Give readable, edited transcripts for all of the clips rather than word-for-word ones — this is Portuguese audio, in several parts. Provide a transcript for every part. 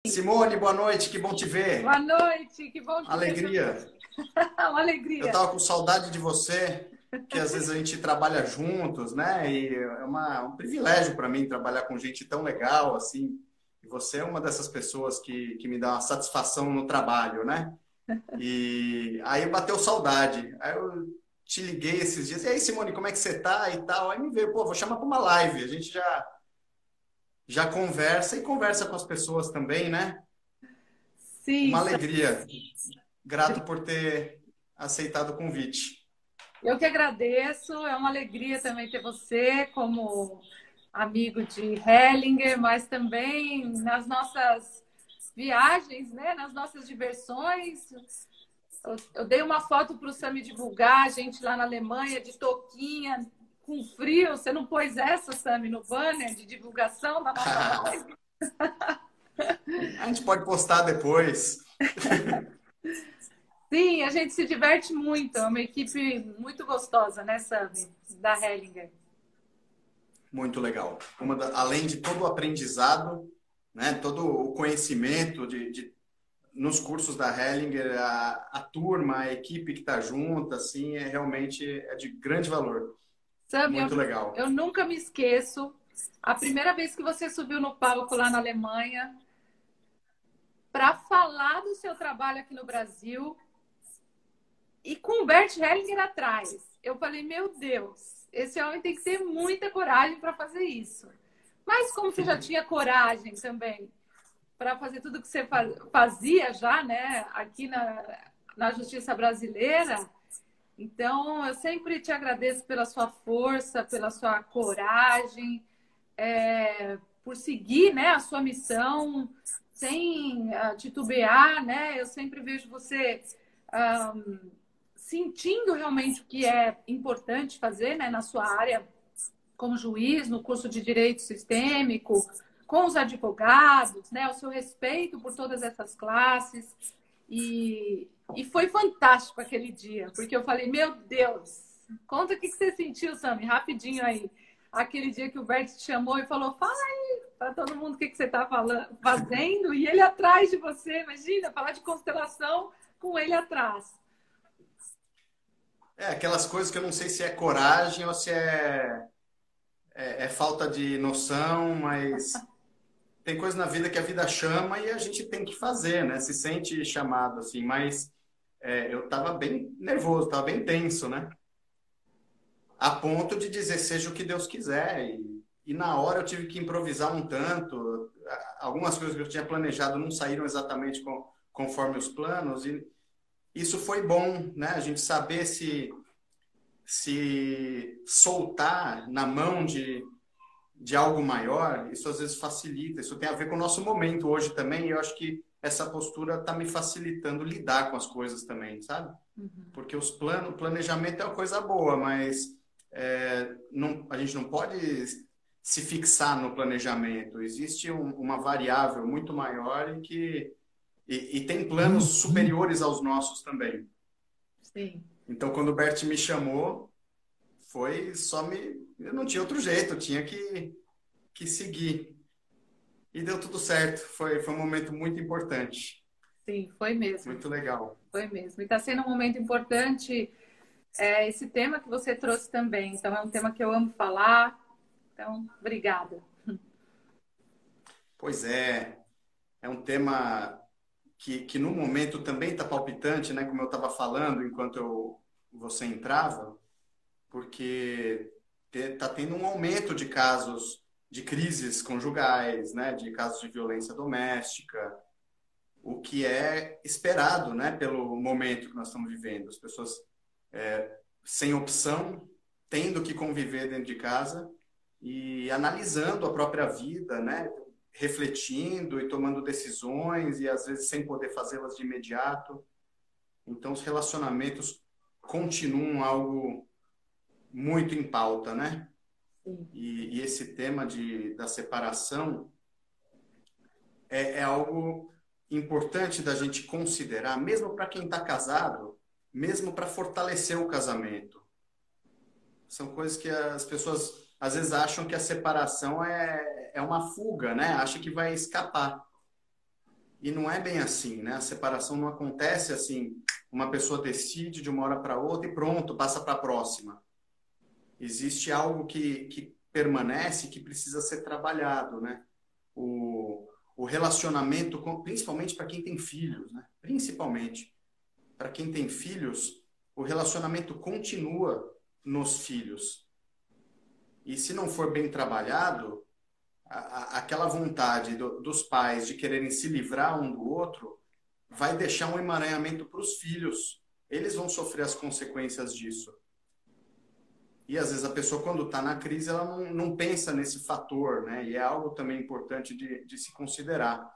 Simone, boa noite, que bom te ver. Boa noite, que bom te ver Alegria. também. Uma Eu alegria. estava com saudade de você, que às vezes a gente trabalha juntos, né? E é um privilégio para mim trabalhar com gente tão legal assim. E você é uma dessas pessoas que me dá uma satisfação no trabalho, né? E aí bateu saudade. Aí eu te liguei esses dias. E aí, Simone, como é que você tá e tal? Aí me veio, pô, vou chamar para uma live. A gente já conversa e conversa com as pessoas também, né? Sim, Uma alegria. Grato por ter aceitado o convite. eu que agradeço. É uma alegria também ter você como amigo de Hellinger, mas também nas nossas viagens, né? Nas nossas diversões. Eu dei uma foto para o Sami divulgar, a gente lá na Alemanha, de touquinha, com frio. Você não pôs essa, Sami, no banner de divulgação da nossa live? A gente pode postar depois. Sim, a gente se diverte muito. É uma equipe muito gostosa, né, Sami? Da Hellinger. Muito legal. Além de todo o aprendizado, né, todo o conhecimento nos cursos da Hellinger, a turma, a equipe que está junto, assim, realmente é de grande valor. Sami, Muito legal. eu nunca me esqueço. A primeira vez que você subiu no palco lá na Alemanha para falar do seu trabalho aqui no Brasil e com o Bert Hellinger atrás. Eu falei, meu Deus, esse homem tem que ter muita coragem para fazer isso. Mas como você já tinha coragem também para fazer tudo que você fazia já, né, aqui na Justiça Brasileira, então eu sempre te agradeço pela sua força, pela sua coragem, por seguir, né, a sua missão sem titubear, né? Eu sempre vejo você sentindo realmente o que é importante fazer, né, na sua área como juiz, no curso de Direito Sistêmico, com os advogados, né, o seu respeito por todas essas classes. E foi fantástico aquele dia, porque eu falei, meu Deus, conta o que você sentiu, Sami, rapidinho aí. Aquele dia que o Bert te chamou e falou, fala aí para todo mundo o que você está fazendo, e ele atrás de você, imagina, falar de constelação com ele atrás. É aquelas coisas que eu não sei se é coragem ou se é falta de noção, mas tem coisa na vida que a vida chama e a gente tem que fazer, né? Se sente chamado, assim, mas eu estava bem nervoso, estava bem tenso, né? A ponto de dizer seja o que Deus quiser. E na hora eu tive que improvisar um tanto. Algumas coisas que eu tinha planejado não saíram exatamente conforme os planos. E isso foi bom, né? A gente saber se soltar na mão de algo maior, isso às vezes facilita. Isso tem a ver com o nosso momento hoje também. E eu acho que essa postura está me facilitando lidar com as coisas também, sabe? Porque o planejamento é uma coisa boa, mas a gente não pode se fixar no planejamento. Existe uma variável muito maior e tem planos superiores aos nossos também. Sim. Então, quando o Bert me chamou, eu não tinha outro jeito, eu tinha que seguir. E deu tudo certo. Foi um momento muito importante. Sim, foi mesmo. Muito legal. Foi mesmo. E está sendo um momento importante esse tema que você trouxe também. Então, é um tema que eu amo falar. Então, obrigada. Pois é um tema que no momento também está palpitante, né? Como eu estava falando enquanto você entrava, porque está tendo um aumento de casos de crises conjugais, né? De casos de violência doméstica, o que é esperado, né? Pelo momento que nós estamos vivendo. As pessoas sem opção, tendo que conviver dentro de casa e analisando a própria vida, né? Refletindo e tomando decisões e às vezes sem poder fazê-las de imediato. Então os relacionamentos continuam algo muito em pauta, né? E esse tema da separação é algo importante da gente considerar, mesmo para quem está casado, mesmo para fortalecer o casamento. São coisas que as pessoas às vezes acham que a separação é uma fuga, né? Acha que vai escapar. E não é bem assim, né? A separação não acontece assim, uma pessoa decide de uma hora para outra e pronto, passa para a próxima. Existe algo que permanece, que precisa ser trabalhado, né? O relacionamento, principalmente para quem tem filhos, né? Principalmente para quem tem filhos, o relacionamento continua nos filhos. E se não for bem trabalhado, aquela vontade dos pais de quererem se livrar um do outro vai deixar um emaranhamento para os filhos. Eles vão sofrer as consequências disso. E às vezes a pessoa, quando está na crise, ela não pensa nesse fator, né? E é algo também importante de se considerar.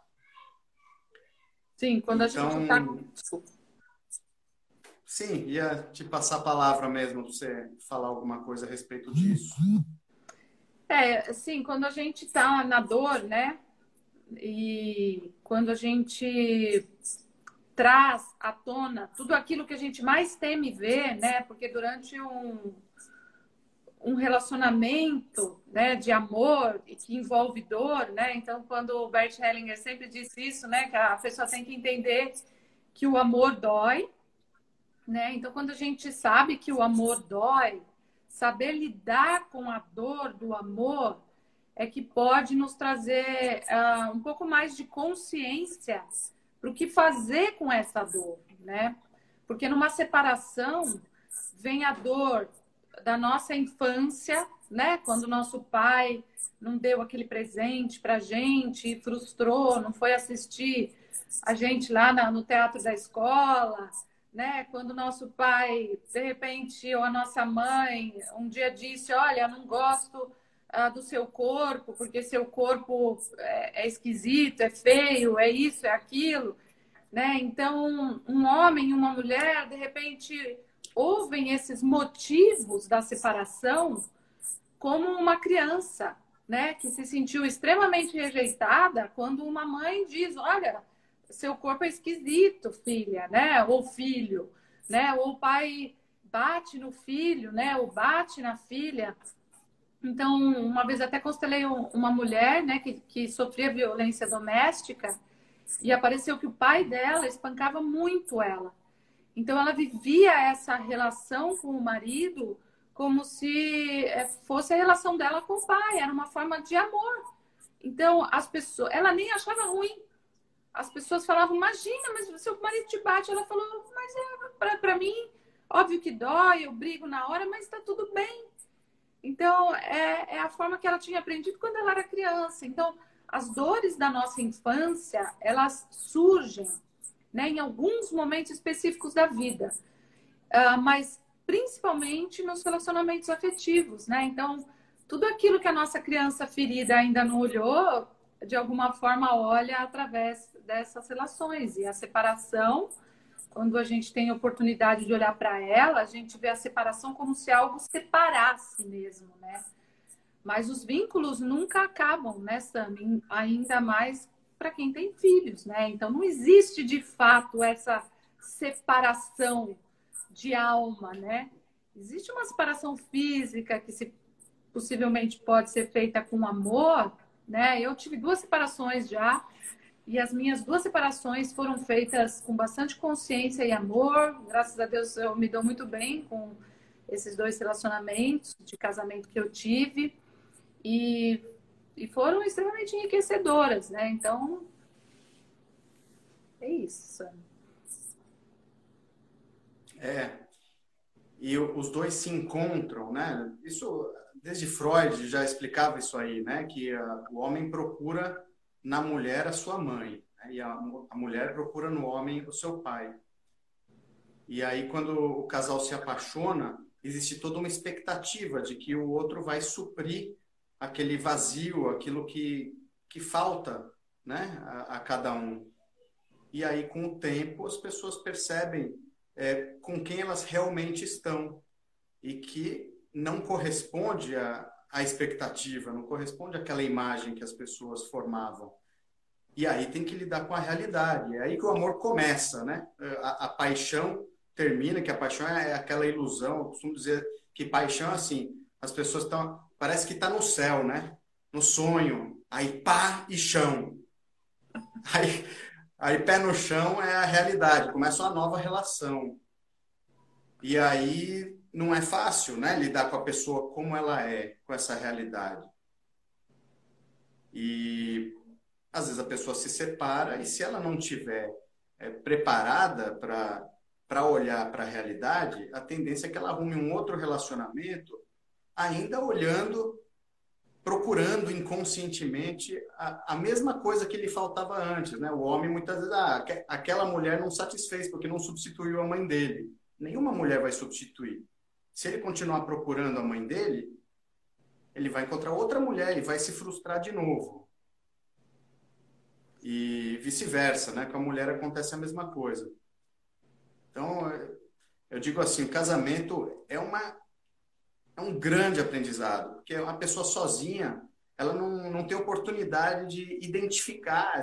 Sim, quando a gente está. Então, sim, ia te passar a palavra mesmo para você falar alguma coisa a respeito disso. Assim, quando a gente está na dor, né? E quando a gente traz à tona tudo aquilo que a gente mais teme ver, né? Porque durante um relacionamento, né, de amor e que envolve dor, né? Então, quando o Bert Hellinger sempre disse isso, né, que a pessoa tem que entender que o amor dói, né? Então, quando a gente sabe que o amor dói, saber lidar com a dor do amor é que pode nos trazer um pouco mais de consciência para o que fazer com essa dor, né? Porque numa separação vem a dor da nossa infância, né? Quando nosso pai não deu aquele presente para a gente, frustrou, não foi assistir a gente lá no teatro da escola, né? Quando nosso pai, de repente, ou a nossa mãe, um dia disse: olha, não gosto do seu corpo, porque seu corpo é esquisito, é feio, é isso, é aquilo, né? Então, um homem e uma mulher, de repente, ouvem esses motivos da separação como uma criança, né, que se sentiu extremamente rejeitada quando uma mãe diz: olha, seu corpo é esquisito, filha, né, ou filho, né, ou o pai bate no filho, né, ou bate na filha. Então, uma vez até constelei uma mulher, né, que sofria violência doméstica, e apareceu que o pai dela espancava muito ela. Então, ela vivia essa relação com o marido como se fosse a relação dela com o pai, era uma forma de amor. Então, as pessoas, ela nem achava ruim. As pessoas falavam: imagina, mas seu marido te bate. Ela falou: mas para mim, óbvio que dói, eu brigo na hora, mas está tudo bem. Então, é a forma que ela tinha aprendido quando ela era criança. Então, as dores da nossa infância, elas surgem, né, em alguns momentos específicos da vida, mas principalmente nos relacionamentos afetivos, né? Então, tudo aquilo que a nossa criança ferida ainda não olhou, de alguma forma olha através dessas relações. E a separação, quando a gente tem a oportunidade de olhar para ela, a gente vê a separação como se algo separasse mesmo, né? Mas os vínculos nunca acabam, né, Sam? Ainda mais para quem tem filhos, né? Então não existe de fato essa separação de alma, né? Existe uma separação física que possivelmente pode ser feita com amor, né? Eu tive 2 separações já, e as minhas 2 separações foram feitas com bastante consciência e amor. Graças a Deus eu me dou muito bem com esses 2 relacionamentos de casamento que eu tive. E foram extremamente enriquecedoras, né? Então, é isso. E os dois se encontram, né? Isso, desde Freud já explicava isso aí, né? Que o homem procura na mulher a sua mãe, né? E a mulher procura no homem o seu pai. E aí, quando o casal se apaixona, existe toda uma expectativa de que o outro vai suprir aquele vazio, aquilo que falta, né, a cada um. E aí, com o tempo, as pessoas percebem com quem elas realmente estão e que não corresponde à expectativa, não corresponde àquela imagem que as pessoas formavam. E aí tem que lidar com a realidade. É aí que o amor começa, né? A paixão termina, que a paixão é aquela ilusão. Eu costumo dizer que paixão, assim, as pessoas estão... Parece que está no céu, né? No sonho. Aí pá e chão. Aí pé no chão é a realidade, começa uma nova relação. E aí não é fácil, né, lidar com a pessoa como ela é, com essa realidade. E às vezes a pessoa se separa e se ela não tiver preparada para olhar para a realidade, a tendência é que ela arrume um outro relacionamento, ainda olhando, procurando inconscientemente a mesma coisa que lhe faltava antes, né? O homem muitas vezes, aquela mulher não satisfez porque não substituiu a mãe dele. Nenhuma mulher vai substituir. Se ele continuar procurando a mãe dele, ele vai encontrar outra mulher e vai se frustrar de novo. E vice-versa, né? Com a mulher acontece a mesma coisa. Então, eu digo assim, o casamento é um grande aprendizado, porque uma pessoa sozinha, ela não tem oportunidade de identificar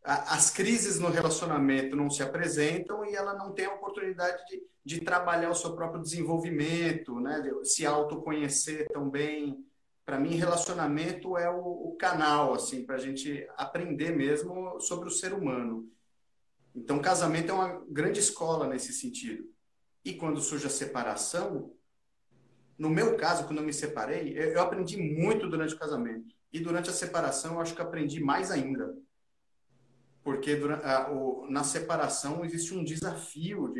as crises no relacionamento não se apresentam e ela não tem a oportunidade de trabalhar o seu próprio desenvolvimento, né? De se autoconhecer também. Para mim, relacionamento é o canal assim, para a gente aprender mesmo sobre o ser humano. Então, casamento é uma grande escola nesse sentido. E quando surge a separação, no meu caso, quando eu me separei, eu aprendi muito durante o casamento. E durante a separação, eu acho que aprendi mais ainda. Porque na separação existe um desafio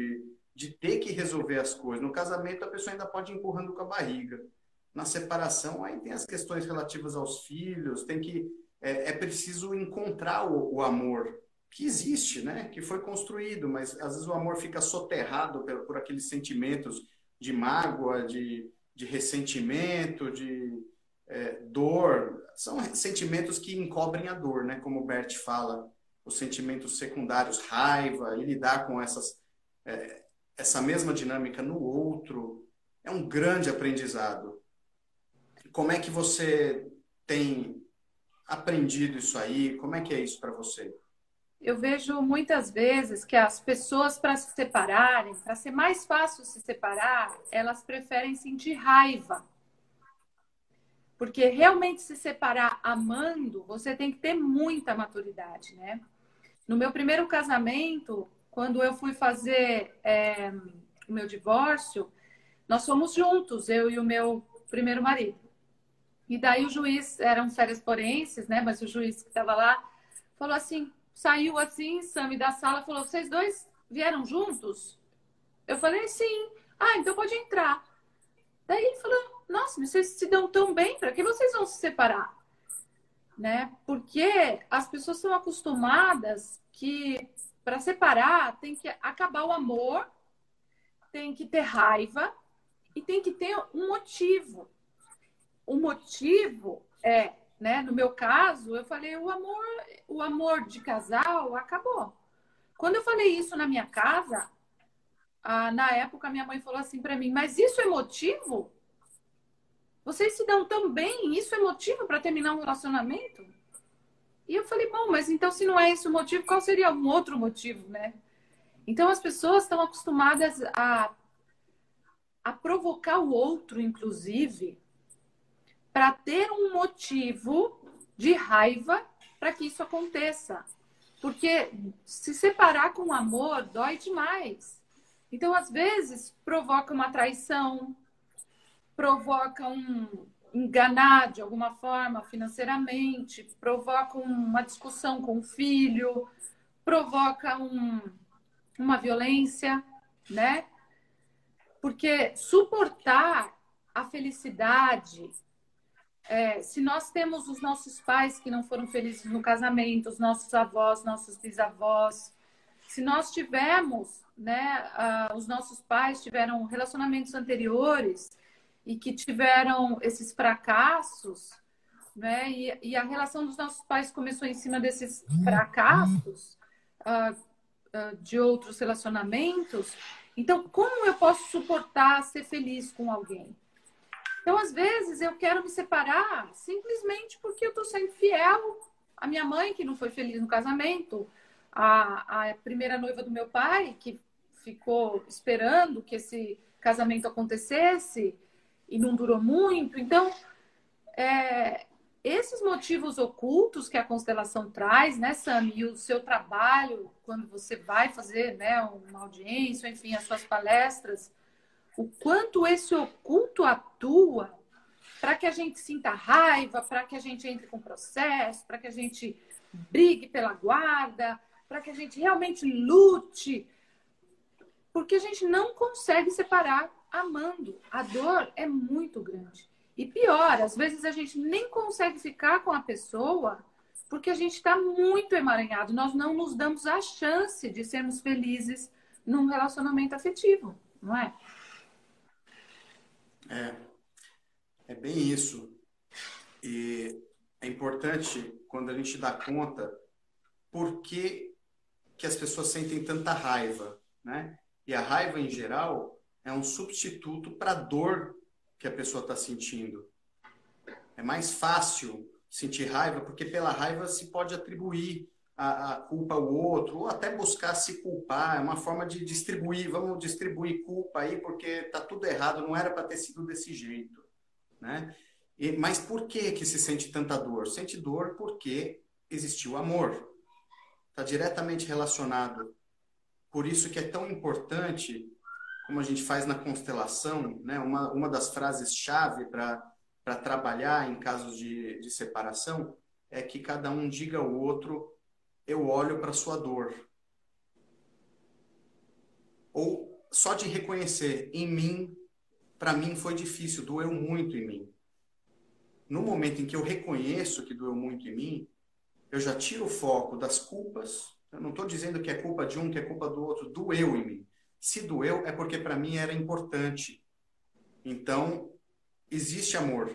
de ter que resolver as coisas. No casamento, a pessoa ainda pode ir empurrando com a barriga. Na separação, aí tem as questões relativas aos filhos, é preciso encontrar o amor que existe, né? Que foi construído, mas às vezes o amor fica soterrado por aqueles sentimentos de mágoa, de ressentimento, de dor. São sentimentos que encobrem a dor, né? Como o Bert fala, os sentimentos secundários, raiva, e lidar com essa mesma dinâmica no outro, é um grande aprendizado. Como é que você tem aprendido isso aí? Como é que é isso para você? Eu vejo muitas vezes que as pessoas, para se separarem, para ser mais fácil se separar, elas preferem sentir raiva. Porque realmente se separar amando, você tem que ter muita maturidade, né? No meu primeiro casamento, quando eu fui fazer o meu divórcio, nós fomos juntos, eu e o meu primeiro marido. E daí o juiz, eram férias forenses, né? Mas o juiz que estava lá falou assim, saiu assim, Sami, da sala, falou, vocês dois vieram juntos? Eu falei, sim. Ah, então pode entrar. Daí ele falou, nossa, mas vocês se dão tão bem, para que vocês vão se separar? Né? Porque as pessoas são acostumadas que para separar tem que acabar o amor, tem que ter raiva e tem que ter um motivo. O motivo né? No meu caso, eu falei o amor de casal acabou. Quando eu falei isso na minha casa, na época minha mãe falou assim para mim, mas isso é motivo? Vocês se dão tão bem, isso é motivo para terminar um relacionamento? E eu falei, bom, mas então se não é esse o motivo, qual seria um outro motivo, né? Então as pessoas estão acostumadas a provocar o outro, inclusive, para ter um motivo de raiva para que isso aconteça. Porque se separar com amor dói demais. Então, às vezes, provoca uma traição, provoca um enganar de alguma forma financeiramente, provoca uma discussão com o filho, provoca uma violência, né? Porque suportar a felicidade, se nós temos os nossos pais que não foram felizes no casamento, os nossos avós, nossos bisavós, se nós tivermos, né, os nossos pais tiveram relacionamentos anteriores e que tiveram esses fracassos, né, e a relação dos nossos pais começou em cima desses fracassos de outros relacionamentos, então como eu posso suportar ser feliz com alguém? Então, às vezes, eu quero me separar simplesmente porque eu estou sendo fiel à minha mãe, que não foi feliz no casamento, a primeira noiva do meu pai, que ficou esperando que esse casamento acontecesse e não durou muito. Então, esses motivos ocultos que a constelação traz, né, Sam, e o seu trabalho, quando você vai fazer, né, uma audiência, enfim, as suas palestras, o quanto esse oculto atua para que a gente sinta raiva, para que a gente entre com processo, para que a gente brigue pela guarda, para que a gente realmente lute, porque a gente não consegue separar amando. A dor é muito grande. E pior, às vezes a gente nem consegue ficar com a pessoa porque a gente está muito emaranhado. Nós não nos damos a chance de sermos felizes num relacionamento afetivo, não é? É bem isso. E é importante quando a gente dá conta por que as pessoas sentem tanta raiva, né? E a raiva, em geral, é um substituto para a dor que a pessoa está sentindo. É mais fácil sentir raiva, porque pela raiva se pode atribuir a culpa ao outro, ou até buscar se culpar. É uma forma de distribuir, vamos distribuir culpa aí, porque está tudo errado, não era para ter sido desse jeito, né? Mas por que se sente tanta dor? Sente dor porque existiu amor. Está diretamente relacionado. Por isso que é tão importante, como a gente faz na constelação, né? Uma das frases-chave para trabalhar em casos de separação é que cada um diga ao outro: eu olho para sua dor. Ou só de reconhecer, em mim, para mim foi difícil, doeu muito em mim. No momento em que eu reconheço que doeu muito em mim, eu já tiro o foco das culpas. Eu não estou dizendo que é culpa de um, que é culpa do outro. Doeu em mim. Se doeu, é porque para mim era importante. Então, existe amor.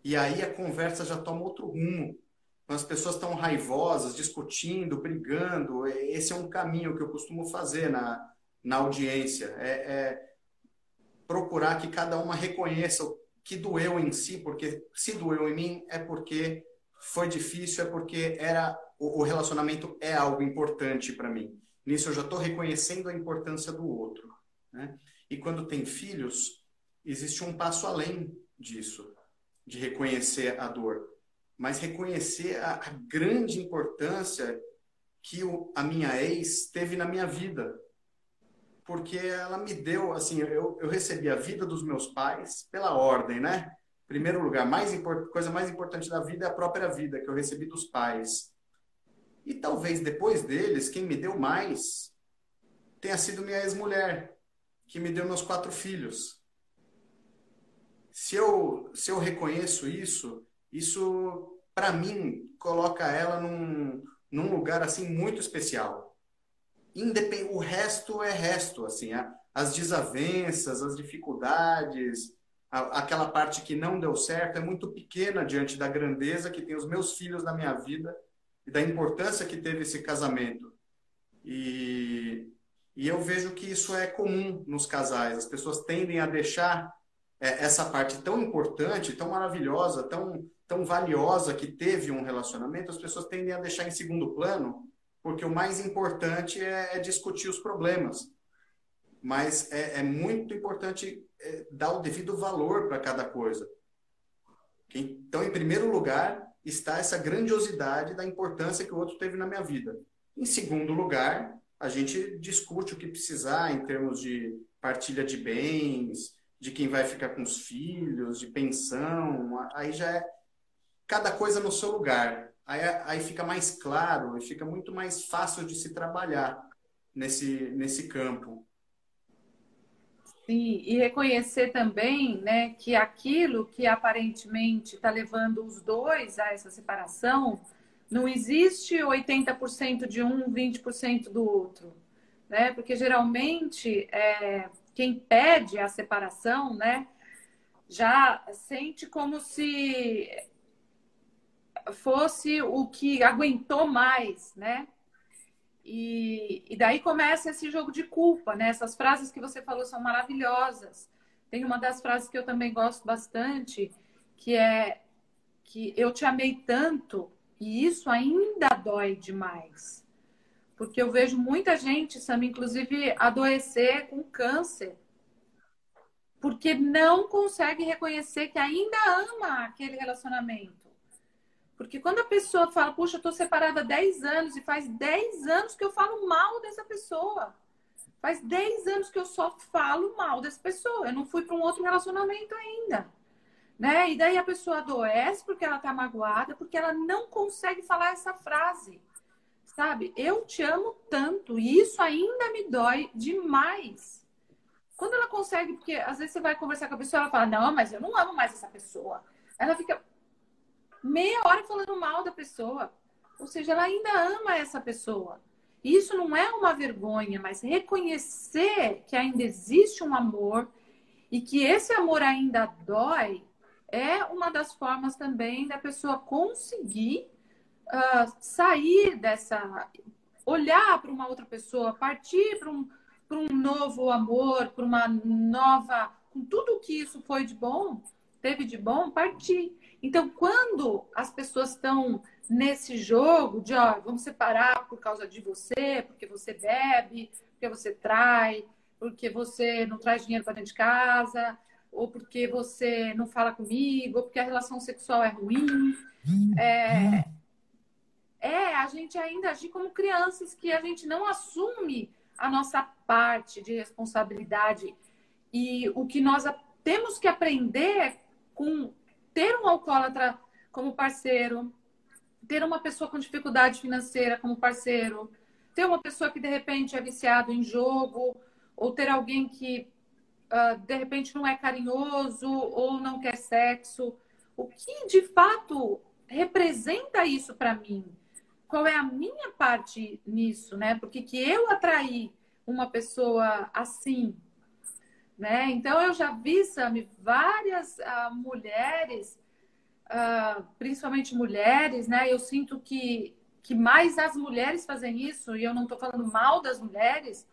E aí a conversa já toma outro rumo. Quando as pessoas estão raivosas, discutindo, brigando, esse é um caminho que eu costumo fazer na audiência. É procurar que cada uma reconheça o que doeu em si, porque se doeu em mim é porque foi difícil, é porque o relacionamento é algo importante para mim. Nisso eu já estou reconhecendo a importância do outro, né? E quando tem filhos, existe um passo além disso, de reconhecer a dor, mas reconhecer a grande importância que a minha ex teve na minha vida. Porque ela me deu, assim, eu recebi a vida dos meus pais pela ordem, né? Em primeiro lugar, coisa mais importante da vida é a própria vida, que eu recebi dos pais. E talvez depois deles, quem me deu mais tenha sido minha ex-mulher, que me deu meus 4 filhos. Se eu reconheço isso para mim coloca ela num lugar assim muito especial. O resto é resto, assim, as desavenças, as dificuldades, aquela parte que não deu certo é muito pequena diante da grandeza que tem os meus filhos na minha vida e da importância que teve esse casamento. E eu vejo que isso é comum nos casais. As pessoas tendem a deixar essa parte tão importante, tão maravilhosa, tão valiosa que teve um relacionamento, as pessoas tendem a deixar em segundo plano, porque o mais importante é discutir os problemas. Mas é muito importante dar o devido valor para cada coisa. Então, em primeiro lugar, está essa grandiosidade da importância que o outro teve na minha vida. Em segundo lugar, a gente discute o que precisar em termos de partilha de bens, de quem vai ficar com os filhos, de pensão. Aí já é cada coisa no seu lugar. Aí fica mais claro e fica muito mais fácil de se trabalhar nesse campo. Sim, e reconhecer também, né, que aquilo que aparentemente está levando os dois a essa separação, não existe 80% de um, 20% do outro, né? Porque geralmente quem pede a separação, né, já sente como se fosse o que aguentou mais, né? E daí começa esse jogo de culpa, né? Essas frases que você falou são maravilhosas. Tem uma das frases que eu também gosto bastante, que é que eu te amei tanto e isso ainda dói demais. Porque eu vejo muita gente, Sam, inclusive, adoecer com câncer, porque não consegue reconhecer que ainda ama aquele relacionamento. Porque quando a pessoa fala, puxa, eu tô separada há 10 anos e faz 10 anos que eu falo mal dessa pessoa. Faz 10 anos que eu só falo mal dessa pessoa. Eu não fui para um outro relacionamento ainda. Né? E daí a pessoa adoece porque ela tá magoada, porque ela não consegue falar essa frase. Sabe? Eu te amo tanto e isso ainda me dói demais. Quando ela consegue, porque às vezes você vai conversar com a pessoa, ela fala, não, mas eu não amo mais essa pessoa. Ela fica meia hora falando mal da pessoa. Ou seja, ela ainda ama essa pessoa. E isso não é uma vergonha, mas reconhecer que ainda existe um amor e que esse amor ainda dói é uma das formas também da pessoa conseguir sair dessa... olhar para uma outra pessoa, partir para um novo amor, para uma nova... com tudo que isso foi de bom, teve de bom, partir. Então, quando as pessoas estão nesse jogo de, ó, vamos separar por causa de você, porque você bebe, porque você trai, porque você não traz dinheiro para dentro de casa, ou porque você não fala comigo, ou porque a relação sexual é ruim, a gente ainda agir como crianças, que a gente não assume a nossa parte de responsabilidade. E o que nós temos que aprender com ter um alcoólatra como parceiro, ter uma pessoa com dificuldade financeira como parceiro, ter uma pessoa que de repente é viciado em jogo, ou ter alguém que de repente não é carinhoso ou não quer sexo. O que de fato representa isso para mim? Qual é a minha parte nisso, né? Porque que eu atraí uma pessoa assim, né? Então eu já vi, Sami, várias mulheres, principalmente mulheres, né? Eu sinto que mais as mulheres fazem isso, e eu não estou falando mal das mulheres,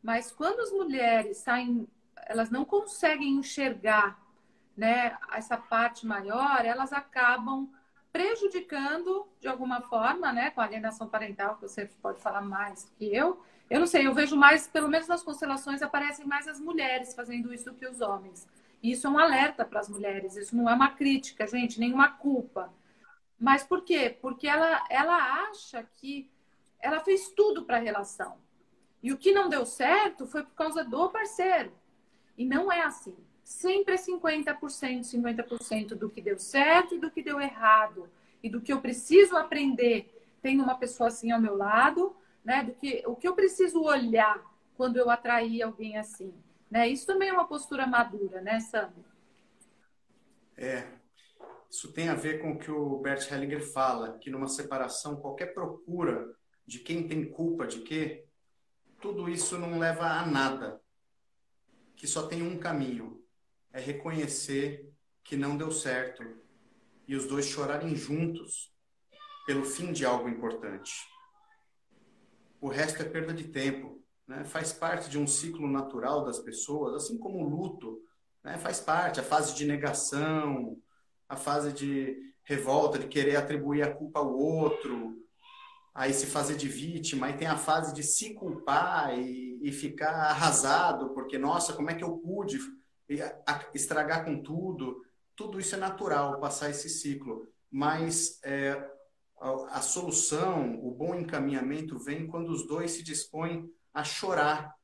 mas quando as mulheres saem, elas não conseguem enxergar, né, essa parte maior, elas acabam prejudicando de alguma forma, né, com a alienação parental, que você pode falar mais que eu. Eu não sei, eu vejo mais, pelo menos nas constelações, aparecem mais as mulheres fazendo isso do que os homens. E isso é um alerta para as mulheres, isso não é uma crítica, gente, nenhuma culpa. Mas por quê? Porque ela acha que ela fez tudo para a relação. E o que não deu certo foi por causa do parceiro. E não é assim. Sempre é 50%, 50% do que deu certo e do que deu errado. E do que eu preciso aprender tendo uma pessoa assim ao meu lado, né? O que eu preciso olhar quando eu atrair alguém assim. Né? Isso também é uma postura madura, né, Sandro? Isso tem a ver com o que o Bert Hellinger fala, que numa separação, qualquer procura de quem tem culpa de quê, tudo isso não leva a nada. Que só tem um caminho, é reconhecer que não deu certo e os dois chorarem juntos pelo fim de algo importante. O resto é perda de tempo, né? Faz parte de um ciclo natural das pessoas, assim como o luto, né? Faz parte, a fase de negação, a fase de revolta, de querer atribuir a culpa ao outro, aí se fazer de vítima, aí tem a fase de se culpar e ficar arrasado, porque, nossa, como é que eu pude estragar com tudo? Tudo isso é natural, passar esse ciclo. Mas a solução, o bom encaminhamento vem quando os dois se dispõem a chorar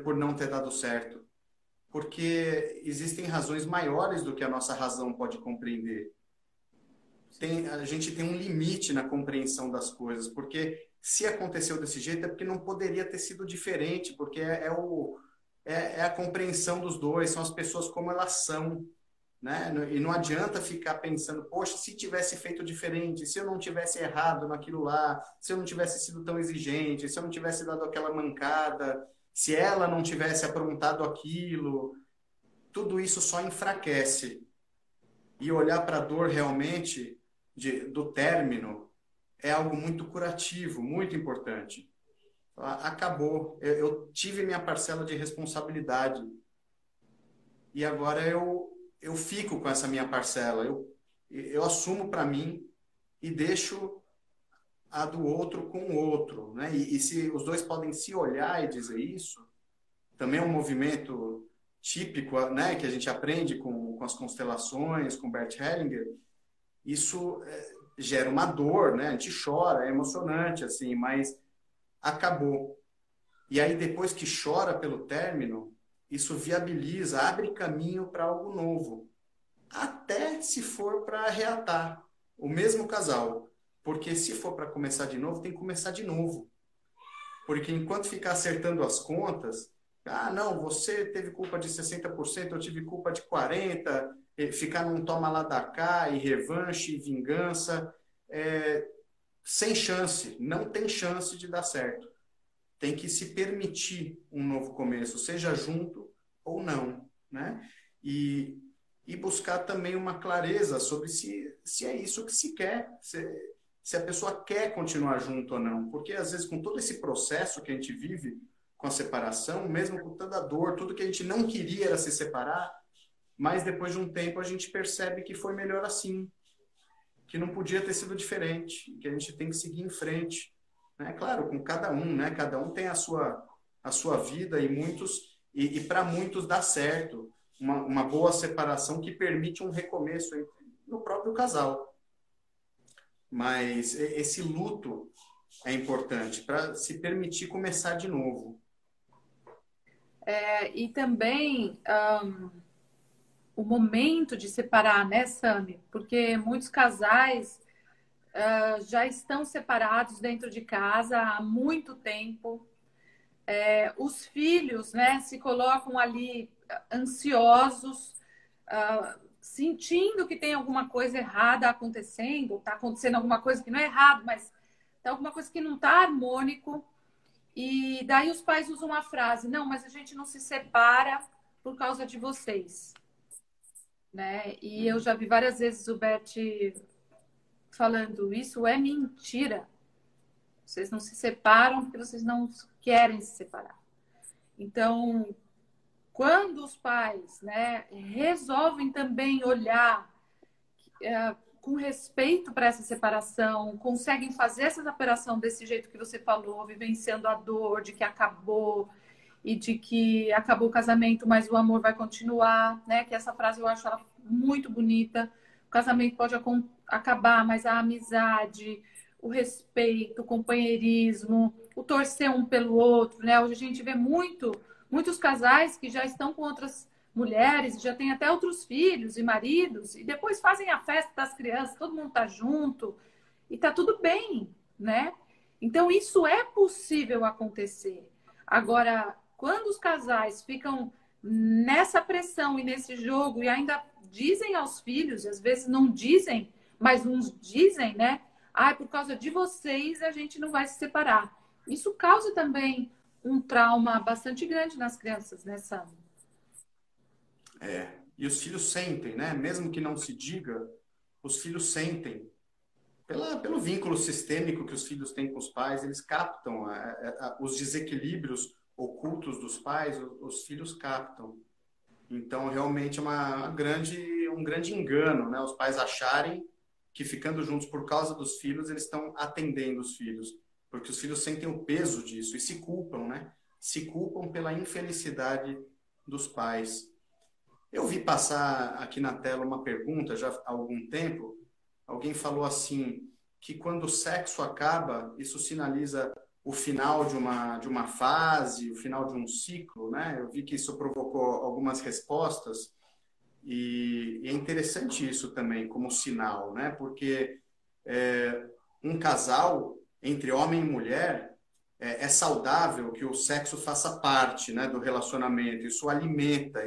por não ter dado certo. Porque existem razões maiores do que a nossa razão pode compreender. A gente tem um limite na compreensão das coisas, porque se aconteceu desse jeito é porque não poderia ter sido diferente, porque é a compreensão dos dois, são as pessoas como elas são, né? E não adianta ficar pensando, poxa, se tivesse feito diferente, se eu não tivesse errado naquilo lá, se eu não tivesse sido tão exigente, se eu não tivesse dado aquela mancada, se ela não tivesse aprontado aquilo, tudo isso só enfraquece. E olhar para a dor realmente do término é algo muito curativo, muito importante. Acabou, eu tive minha parcela de responsabilidade e agora eu fico com essa minha parcela, eu assumo para mim e deixo a do outro com o outro, né? E se os dois podem se olhar e dizer isso, também é um movimento típico, né, que a gente aprende com as constelações, com Bert Hellinger. Isso gera uma dor, né? A gente chora, é emocionante, assim, mas acabou. E aí, depois que chora pelo término, isso viabiliza, abre caminho para algo novo. Até se for para reatar o mesmo casal. Porque se for para começar de novo, tem que começar de novo. Porque enquanto ficar acertando as contas, ah, não, você teve culpa de 60%, eu tive culpa de 40%, ficar num toma lá da cá, e revanche, e vingança, sem chance, não tem chance de dar certo. Tem que se permitir um novo começo, seja junto ou não, né? E buscar também uma clareza sobre se é isso que se quer, se a pessoa quer continuar junto ou não. Porque, às vezes, com todo esse processo que a gente vive com a separação, mesmo com toda a dor, tudo que a gente não queria era se separar, mas depois de um tempo a gente percebe que foi melhor assim, que não podia ter sido diferente, que a gente tem que seguir em frente. Né? Claro, com cada um, né? Cada um tem a sua vida e para muitos dá certo. Uma boa separação que permite um recomeço no próprio casal. Mas esse luto é importante para se permitir começar de novo. E também o momento de separar, né, Sami? Porque muitos casais já estão separados dentro de casa há muito tempo. Os filhos, né, se colocam ali ansiosos, sentindo que tem alguma coisa errada acontecendo, está acontecendo alguma coisa que não é errado, mas tem alguma coisa que não está harmônico. E daí os pais usam a frase: não, mas a gente não se separa por causa de vocês, né? E eu já vi várias vezes o Bert falando: isso é mentira. Vocês não se separam porque vocês não querem se separar. Então, quando os pais, né, resolvem também olhar com respeito para essa separação, conseguem fazer essa separação desse jeito que você falou, vivenciando a dor de que acabou e de que acabou o casamento, mas o amor vai continuar, né? Que essa frase eu acho ela muito bonita. O casamento pode acabar, mas a amizade, o respeito, o companheirismo, o torcer um pelo outro, né? Hoje a gente vê muitos casais que já estão com outras mulheres, já têm até outros filhos e maridos, e depois fazem a festa das crianças, todo mundo tá junto, e tá tudo bem, né? Então, isso é possível acontecer. Agora, quando os casais ficam nessa pressão e nesse jogo, e ainda dizem aos filhos, às vezes não dizem, mas uns dizem, né? Ah, por causa de vocês a gente não vai se separar. Isso causa também um trauma bastante grande nas crianças, né, Sam? E os filhos sentem, né? Mesmo que não se diga, os filhos sentem. Pelo vínculo sistêmico que os filhos têm com os pais, eles captam os desequilíbrios ocultos dos pais, os filhos captam. Então, realmente é um grande engano, né? Os pais acharem que ficando juntos por causa dos filhos, eles estão atendendo os filhos. Porque os filhos sentem o peso disso e se culpam, né? Se culpam pela infelicidade dos pais. Eu vi passar aqui na tela uma pergunta já há algum tempo. Alguém falou assim, que quando o sexo acaba, isso sinaliza o final de uma fase, o final de um ciclo, né? Eu vi que isso provocou algumas respostas e é interessante isso também como sinal, né? Porque um casal entre homem e mulher é saudável que o sexo faça parte, né, do relacionamento. Isso alimenta,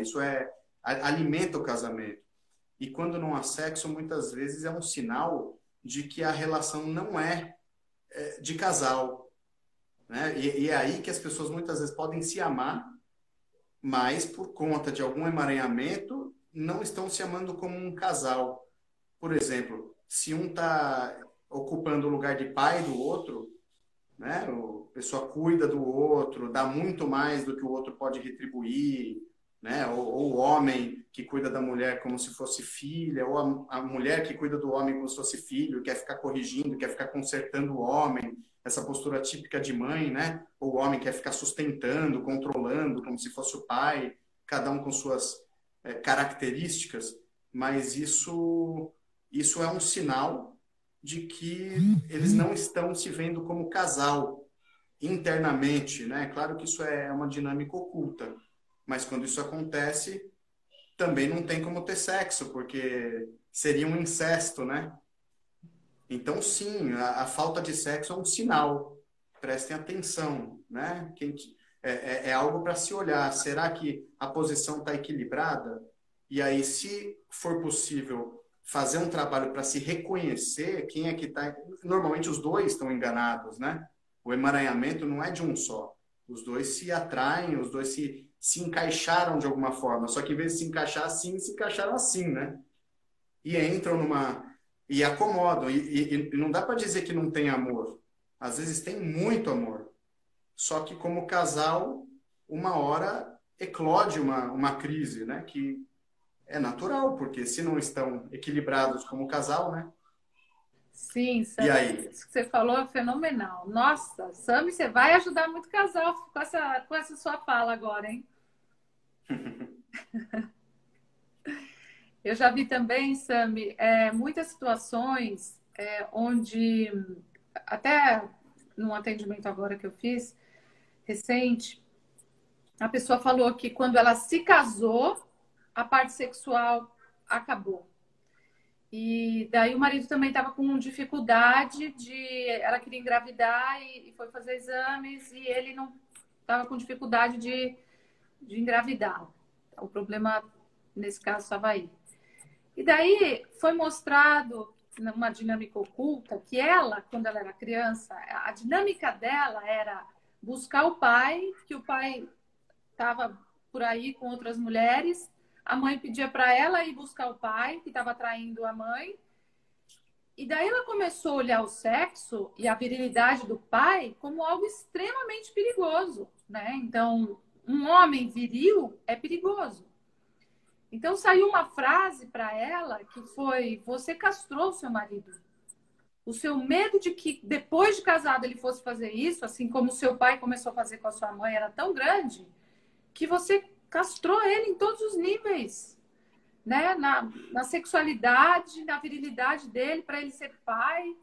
alimenta o casamento. E quando não há sexo, muitas vezes é um sinal de que a relação não é de casal. Né? E é aí que as pessoas muitas vezes podem se amar, mas por conta de algum emaranhamento, não estão se amando como um casal. Por exemplo, se um está ocupando o lugar de pai do outro, né? A pessoa cuida do outro, dá muito mais do que o outro pode retribuir, né? Ou o homem que cuida da mulher como se fosse filha, ou a mulher que cuida do homem como se fosse filho, quer ficar corrigindo, quer ficar consertando o homem, essa postura típica de mãe, né? Ou o homem quer ficar sustentando, controlando, como se fosse o pai, cada um com suas características, mas isso é um sinal de que eles não estão se vendo como casal internamente, né? Claro que isso é uma dinâmica oculta, mas quando isso acontece, também não tem como ter sexo, porque seria um incesto, né? Então, sim, a falta de sexo é um sinal. Prestem atenção, né? É algo para se olhar. Será que a posição está equilibrada? E aí, se for possível fazer um trabalho para se reconhecer quem é que está... Normalmente, os dois estão enganados, né? O emaranhamento não é de um só. Os dois se atraem, os dois se encaixaram de alguma forma. Só que, em vez de se encaixar assim, se encaixaram assim, né? E entram numa... E acomodam. E não dá para dizer que não tem amor. Às vezes tem muito amor. Só que como casal, uma hora eclode uma crise, né? Que é natural, porque se não estão equilibrados como casal, né? Sim, E Sami, aí? isso que você falou é fenomenal. Nossa, Sami, você vai ajudar muito casal com essa sua fala agora, hein? Eu já vi também, Sami, muitas situações onde, até num atendimento agora que eu fiz, recente, a pessoa falou que quando ela se casou, a parte sexual acabou. E daí o marido também estava com dificuldade ela queria engravidar e foi fazer exames e ele não estava com dificuldade de engravidar. O problema, nesse caso, estava aí. E daí foi mostrado numa dinâmica oculta que ela, quando ela era criança, a dinâmica dela era buscar o pai, que o pai estava por aí com outras mulheres, a mãe pedia para ela ir buscar o pai, que estava traindo a mãe, e daí ela começou a olhar o sexo e a virilidade do pai como algo extremamente perigoso, né? Então, um homem viril é perigoso. Então saiu uma frase para ela que foi: você castrou o seu marido. O seu medo de que depois de casado ele fosse fazer isso, assim como o seu pai começou a fazer com a sua mãe, era tão grande que você castrou ele em todos os níveis, né? Na sexualidade, na virilidade dele, para ele ser pai.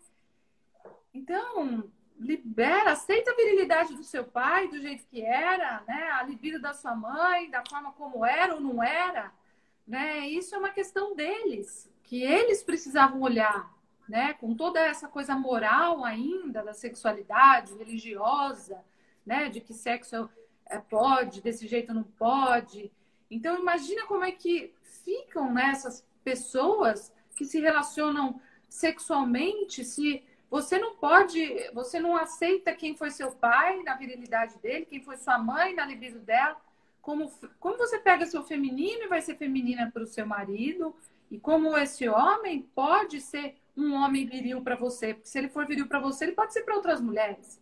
Então, libera, aceita a virilidade do seu pai, do jeito que era, né? A libido da sua mãe, da forma como era ou não era, né? Isso é uma questão deles, que eles precisavam olhar, né? Com toda essa coisa moral ainda, da sexualidade, religiosa, né? De que sexo pode, desse jeito não pode. Então, imagina como é que ficam, né, essas pessoas que se relacionam sexualmente se você não pode, você não aceita quem foi seu pai na virilidade dele, quem foi sua mãe na libido dela. Como você pega seu feminino e vai ser feminina para o seu marido, e como esse homem pode ser um homem viril para você, porque se ele for viril para você, ele pode ser para outras mulheres,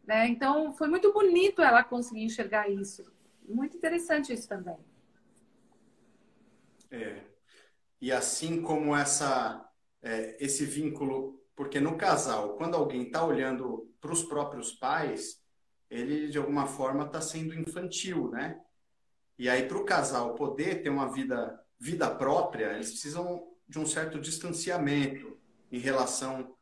né? Então, foi muito bonito ela conseguir enxergar isso. Muito interessante isso também. E assim como esse vínculo, porque no casal, quando alguém está olhando para os próprios pais, ele de alguma forma está sendo infantil, né? E aí para o casal poder ter uma vida própria, eles precisam de um certo distanciamento em relação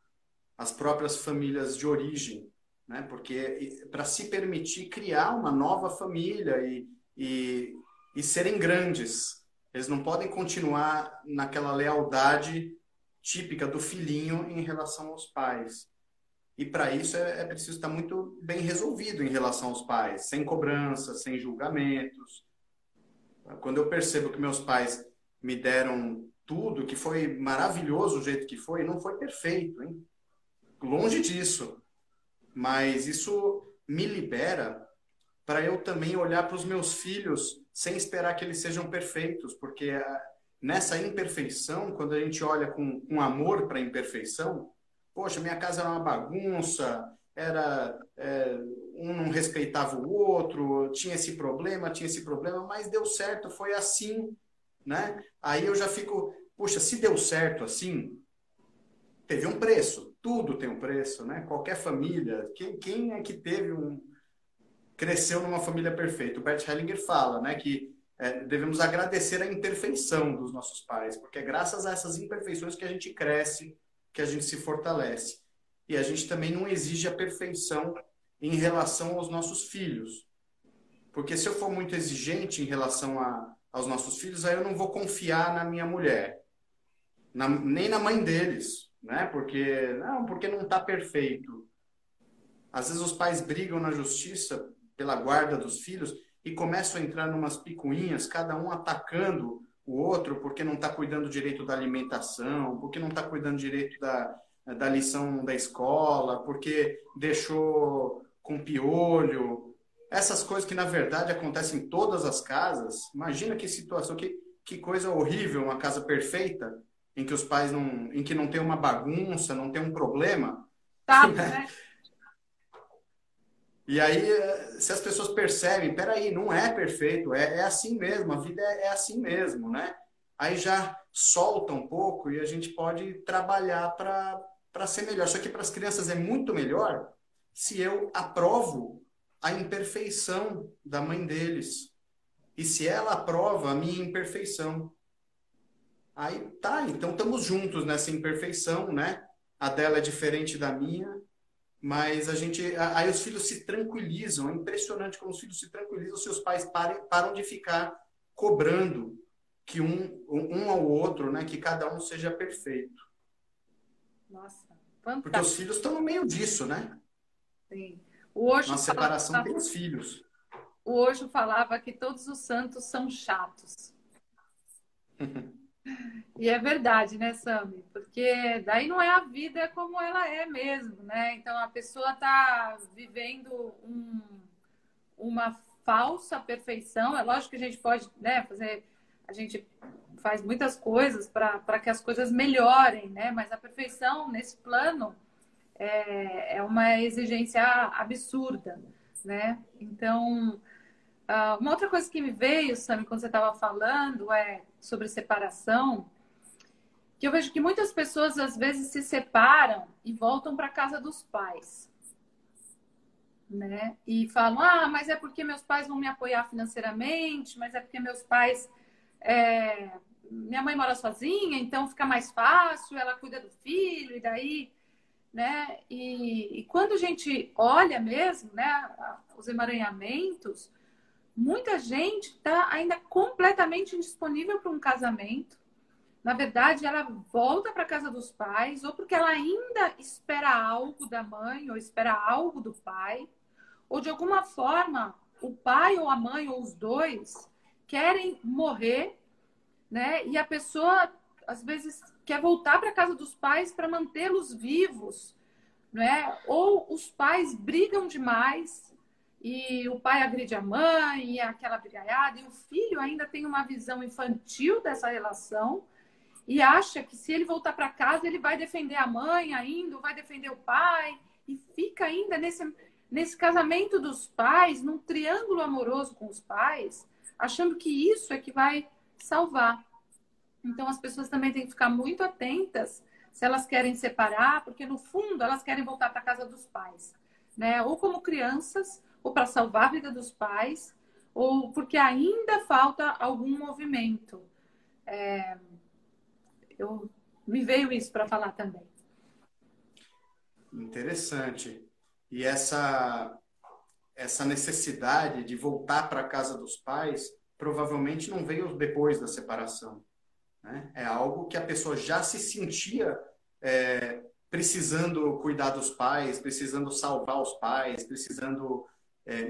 às próprias famílias de origem, né? Porque para se permitir criar uma nova família e serem grandes. Eles não podem continuar naquela lealdade típica do filhinho em relação aos pais. E para isso é preciso estar muito bem resolvido em relação aos pais, sem cobrança, sem julgamentos. Quando eu percebo que meus pais me deram tudo, que foi maravilhoso o jeito que foi, não foi perfeito, hein? Longe disso. Mas isso me libera para eu também olhar para os meus filhos sem esperar que eles sejam perfeitos, porque nessa imperfeição, quando a gente olha com amor para a imperfeição, poxa, minha casa era uma bagunça, um não respeitava o outro, tinha esse problema, mas deu certo, foi assim, né? Aí eu já fico, poxa, se deu certo assim, teve um preço, tudo tem um preço, né? Qualquer família, quem é que cresceu numa família perfeita? O Bert Hellinger fala, né, que devemos agradecer a imperfeição dos nossos pais, porque é graças a essas imperfeições que a gente cresce que a gente se fortalece. E a gente também não exige a perfeição em relação aos nossos filhos. Porque se eu for muito exigente em relação aos nossos filhos, aí eu não vou confiar na minha mulher, nem na mãe deles, né? Porque não está perfeito. Às vezes os pais brigam na justiça pela guarda dos filhos e começam a entrar numas picuinhas, cada um atacando o outro porque não está cuidando direito da alimentação, porque não está cuidando direito da lição da escola, porque deixou com piolho. Essas coisas que, na verdade, acontecem em todas as casas. Imagina que situação, que coisa horrível, uma casa perfeita, em que os pais em que não tem uma bagunça, não tem um problema. Tá, né? E aí, se as pessoas percebem, peraí, não é perfeito, é assim mesmo, a vida é assim mesmo, né? Aí já solta um pouco e a gente pode trabalhar para ser melhor. Só que para as crianças é muito melhor se eu aprovo a imperfeição da mãe deles. E se ela aprova a minha imperfeição. Aí tá, então estamos juntos nessa imperfeição, né? A dela é diferente da minha. Mas aí os filhos se tranquilizam. É impressionante como os filhos se tranquilizam. Seus pais param de ficar cobrando que um ao outro, né? Que cada um seja perfeito. Nossa, Porque os fantástico. filhos estão no meio disso, né? Sim. O Osho Na separação tem os filhos. O Osho falava que todos os santos são chatos. E é verdade, né, Sami? Porque daí não é a vida como ela é mesmo, né? Então a pessoa está vivendo uma falsa perfeição. É lógico que a gente pode, né, fazer, a gente faz muitas coisas para que as coisas melhorem, né? Mas a perfeição nesse plano é uma exigência absurda, né? Então, uma outra coisa que me veio, Sami, quando você estava falando sobre separação, que eu vejo que muitas pessoas às vezes se separam e voltam para a casa dos pais, né? E falam, mas é porque meus pais vão me apoiar financeiramente, mas é porque meus pais... minha mãe mora sozinha, então fica mais fácil, ela cuida do filho, e daí... Né? E quando a gente olha mesmo, né, os emaranhamentos, muita gente está ainda completamente indisponível para um casamento. Na verdade, ela volta para a casa dos pais, ou porque ela ainda espera algo da mãe, ou espera algo do pai, ou de alguma forma o pai ou a mãe, ou os dois, querem morrer, né? E a pessoa, às vezes, quer voltar para a casa dos pais para mantê-los vivos, né? Ou os pais brigam demais e o pai agride a mãe, e aquela brigaiada, e o filho ainda tem uma visão infantil dessa relação e acha que se ele voltar para casa ele vai defender a mãe ainda, ou vai defender o pai, e fica ainda nesse casamento dos pais, num triângulo amoroso com os pais, achando que isso é que vai salvar. Então as pessoas também têm que ficar muito atentas se elas querem separar, porque no fundo elas querem voltar para a casa dos pais, né? Ou como crianças, ou para salvar a vida dos pais, ou porque ainda falta algum movimento. Me veio isso para falar também. Interessante. E essa necessidade de voltar para a casa dos pais provavelmente não veio depois da separação, né? É algo que a pessoa já se sentia precisando cuidar dos pais, precisando salvar os pais, precisando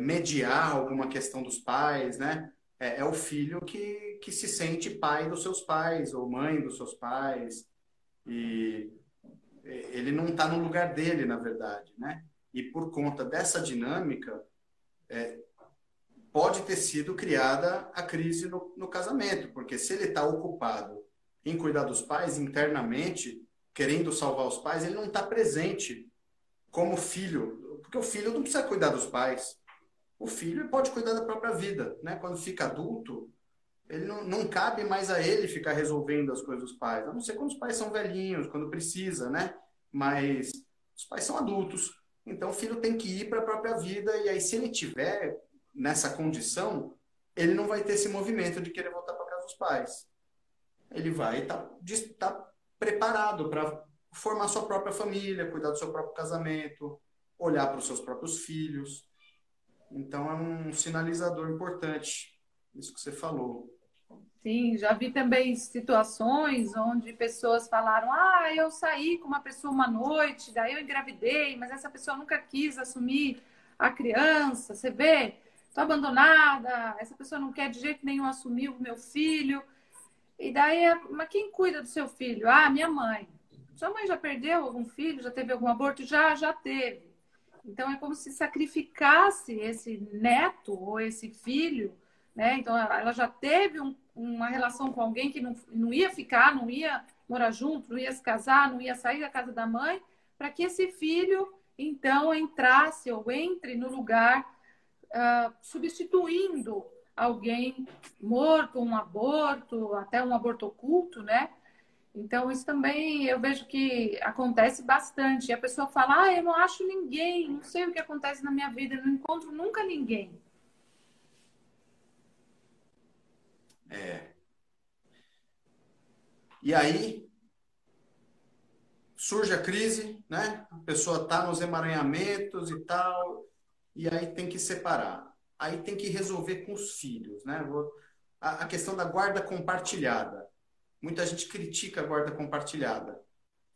mediar alguma questão dos pais, né? É o filho que se sente pai dos seus pais ou mãe dos seus pais, e ele não está no lugar dele, na verdade, né? E por conta dessa dinâmica, pode ter sido criada a crise no casamento, porque se ele está ocupado em cuidar dos pais internamente, querendo salvar os pais, ele não está presente como filho, porque o filho não precisa cuidar dos pais. O filho pode cuidar da própria vida, né? Quando fica adulto, ele não cabe mais a ele ficar resolvendo as coisas dos pais, a não ser quando os pais são velhinhos, quando precisa, né? Mas os pais são adultos, então o filho tem que ir para a própria vida, e aí se ele tiver nessa condição, ele não vai ter esse movimento de querer voltar para casa dos pais. Ele vai estar preparado para formar sua própria família, cuidar do seu próprio casamento, olhar para os seus próprios filhos. Então, é um sinalizador importante, isso que você falou. Sim, já vi também situações onde pessoas falaram: ah, eu saí com uma pessoa uma noite, daí eu engravidei, mas essa pessoa nunca quis assumir a criança. Você vê, estou abandonada, essa pessoa não quer de jeito nenhum assumir o meu filho. E daí, mas quem cuida do seu filho? Ah, minha mãe. Sua mãe já perdeu algum filho? Já teve algum aborto? Já teve. Então é como se sacrificasse esse neto ou esse filho, né? Então ela já teve uma relação com alguém que não ia ficar, não ia morar junto, não ia se casar, não ia sair da casa da mãe, para que esse filho então entrasse ou entre no lugar, substituindo alguém morto, um aborto, até um aborto oculto, né? Então, isso também eu vejo que acontece bastante. E a pessoa fala: ah, eu não acho ninguém, não sei o que acontece na minha vida, eu não encontro nunca ninguém. É. E aí surge a crise, né? A pessoa está nos emaranhamentos e tal, e aí tem que separar. Aí tem que resolver com os filhos, né? A questão da guarda compartilhada. Muita gente critica a guarda compartilhada.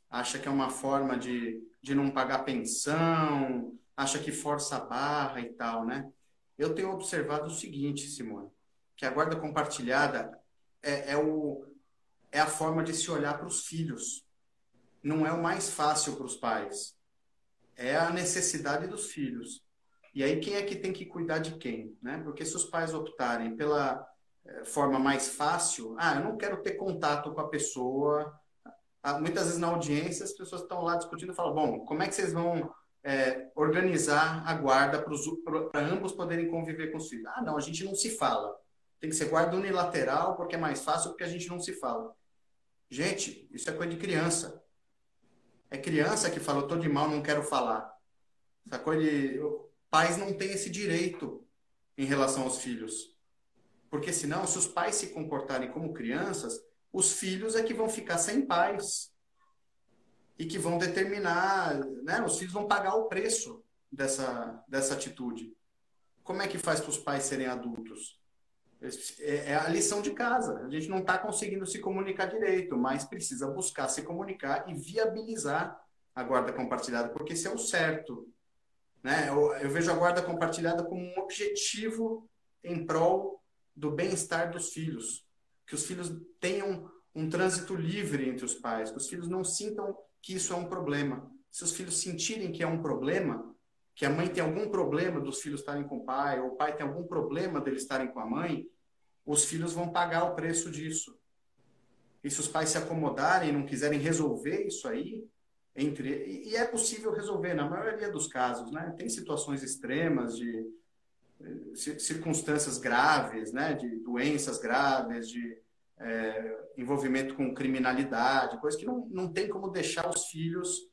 Acha que é uma forma de não pagar pensão, acha que força a barra e tal, né? Eu tenho observado o seguinte, Simone, que a guarda compartilhada é a forma de se olhar para os filhos. Não é o mais fácil para os pais. É a necessidade dos filhos. E aí, quem é que tem que cuidar de quem? Né? Porque se os pais optarem pela forma mais fácil, eu não quero ter contato com a pessoa. Muitas vezes na audiência, as pessoas estão lá discutindo e falam: bom, como é que vocês vão organizar a guarda para ambos poderem conviver com os filhos? Não, a gente não se fala. Tem que ser guarda unilateral, porque é mais fácil, porque a gente não se fala. Gente, isso é coisa de criança. É criança que fala: eu estou de mal, não quero falar. Essa coisa de... Pais não têm esse direito em relação aos filhos. Porque senão, se os pais se comportarem como crianças, os filhos é que vão ficar sem pais. E que vão determinar, né? Os filhos vão pagar o preço dessa atitude. Como é que faz para os pais serem adultos? É a lição de casa. A gente não está conseguindo se comunicar direito, mas precisa buscar se comunicar e viabilizar a guarda compartilhada, porque isso é o certo. Né? Eu vejo a guarda compartilhada como um objetivo em prol do bem-estar dos filhos. Que os filhos tenham um trânsito livre entre os pais, que os filhos não sintam que isso é um problema. Se os filhos sentirem que é um problema, que a mãe tem algum problema dos filhos estarem com o pai, ou o pai tem algum problema deles estarem com a mãe, os filhos vão pagar o preço disso. E se os pais se acomodarem e não quiserem resolver isso aí, e é possível resolver na maioria dos casos, né? Tem situações extremas de circunstâncias graves, né? De doenças graves, de envolvimento com criminalidade, coisas que não tem como deixar os filhos